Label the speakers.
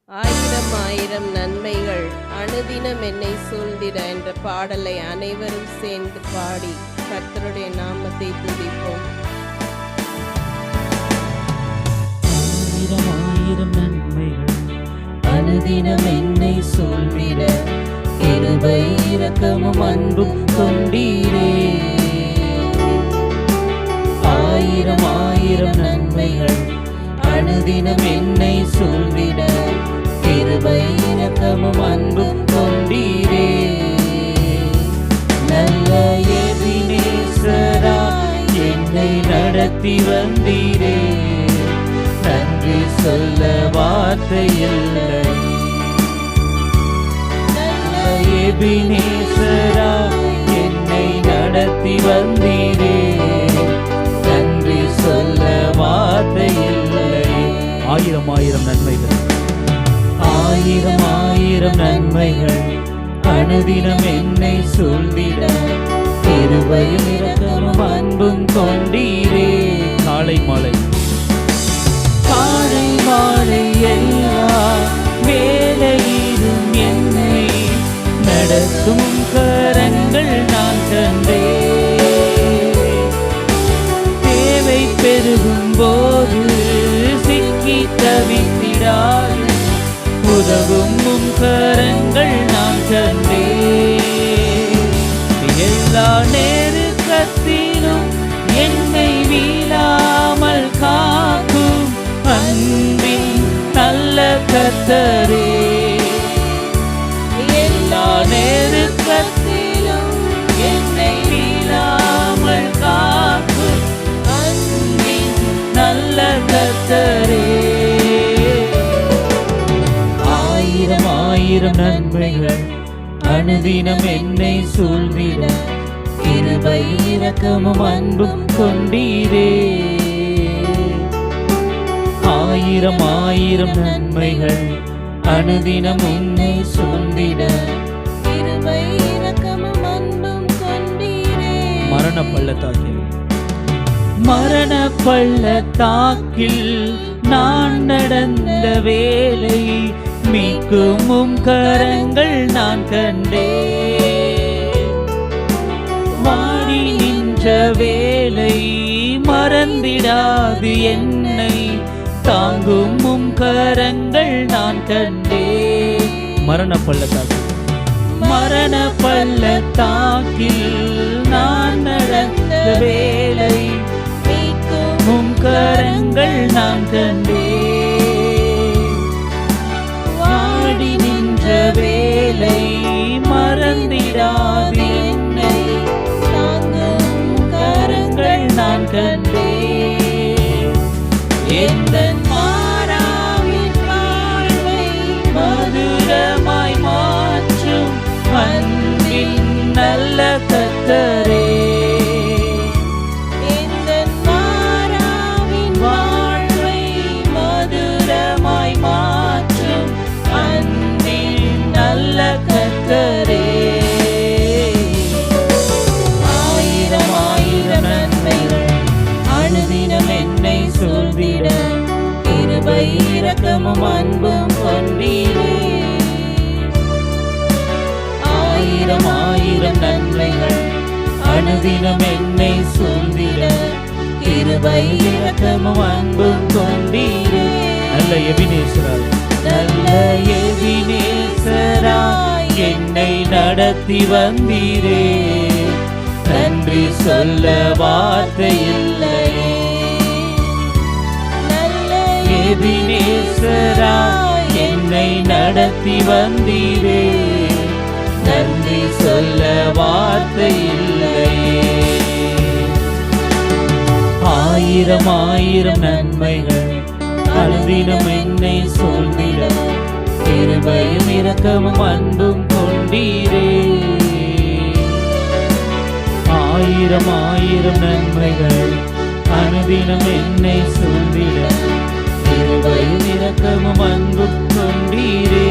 Speaker 1: ஆயிரம் ஆயிரம் நன்மைகள் அனுதினம் என்னை சூழ்ந்திட என்ற பாடலை அனைவரும் சேர்ந்து பாடி கர்த்தருடைய நாமத்தை துதிப்போம்.
Speaker 2: ஆயிரம் ஆயிரம் நன்மைகள் அனுதினம் என்னை சூழ்ந்திட கிருபை இரக்கமும் அன்பும் கொண்டீரே. ஆயிரம் ஆயிரம் நன்மைகள் அனுதினம் என்னை சூழ்ந்திட கிருபை இரக்கமும் அன்பும் கொண்டீரே. நல்ல எபினேசராய் என்னை நடத்தி வந்தீரே. நன்றி சொல்ல வார்த்தை இல்லை. நல்ல எபினேசராய் என்னை நடத்தி வந்தீரே. நன்றி சொல்ல வார்த்தை இல்லை. ஆயிரம் ஆயிரம் நன்மைகள் ஆயிரம் ஆயிரம் நன்மைகள் அனுதினம் என்னை சூழ்ந்திட கிருபையும் இரக்கமும் அன்பும் கொண்டீரே. காலை மாலை காலை மாலை எல்லா வேலையிலும் என்னை நடத்தும் கரங்கள் நான் கண்டே. தேவை பெருகும் போது சிக்கி தவித்திடாது உதவும் கரங்கள் நான் கண்டே. எல்லா நெருக்கத்திலும் என்னை வீழாமல் காக்கும் அன்பின் நல்ல கர்த்தரே. எல்லா நெருக்கத்திலும் என்னை வீழாமல் காக்கும் அன்பின் நல்ல கர்த்தரே. ஆயிரம் ஆயிரம் நன்மைகள் அனுதினம் என்னை சூழ்ந்திட கிருபை இரக்கமும் அன்பும் கொண்டீரே. ஆயிரம் ஆயிரம் நன்மைகள் அனுதினம் என்னை சூழ்ந்திட
Speaker 1: கிருபை இரக்கமும் அன்பும் கொண்டீரே.
Speaker 2: மரண பள்ளத்தாக்கில் மரண பள்ளத்தாக்கில் நான் நடந்த வேலை மீட்கும் கரங்கள் நான் கண்டே. வாடி நின்ற வேலை மறந்திடாது என்னை தாங்கும் கரங்கள் நான் கண்டே. மரண பள்ளத்தாக்கில் நான் நடந்த வேலை மீட்கும் கரங்கள் நான் கண்டே. வாடி நின்ற வேலை மறந்திடாது என்னை தாங்கும் கரங்கள் நான் கண்டே. எந்தன் மாறாவின் வாழ்வை மதுரமாய் மாற்றும் அன்பின் நல்ல கர்த்தரே.
Speaker 1: எந்தன் மாறாவின் வாழ்வை மதுரமாய் மாற்றும் அன்பின் நல்ல கர்த்தரே. ஆயிரம் ஆயிரம் நன்மைகள் அனுதினம் என்னை சூழ்ந்திட கிருபை இரக்கமும் அன்பும் கொண்டீரே. ஆயிரம் ஆயிரம் நன்மைகள் அனுதினம் என்னை சூழ்ந்திட கிருபை இரக்கமும் அன்பும் கொண்டீரே. நல்ல எபினேசராய் நல்ல எபினேசராய் என்னை நடத்தி வந்தீரே. நன்றி சொல்ல வார்த்தை இல்லை. எபினேசராய் என்னை நடத்தி வந்தீரே. நன்றி சொல்ல வார்த்தை இல்லை. ஆயிரம் ஆயிரம் நன்மைகள் அனுதினம் என்னை சூழ்ந்திட கிருபையும் இரக்கமும் அன்பும் கொண்டீரே. ஆயிரம் ஆயிரம் நன்மைகள் அனுதினம் என்னை சூழ்ந்திட கிருபையும் இரக்கமும் அன்பும் கொண்டீரே.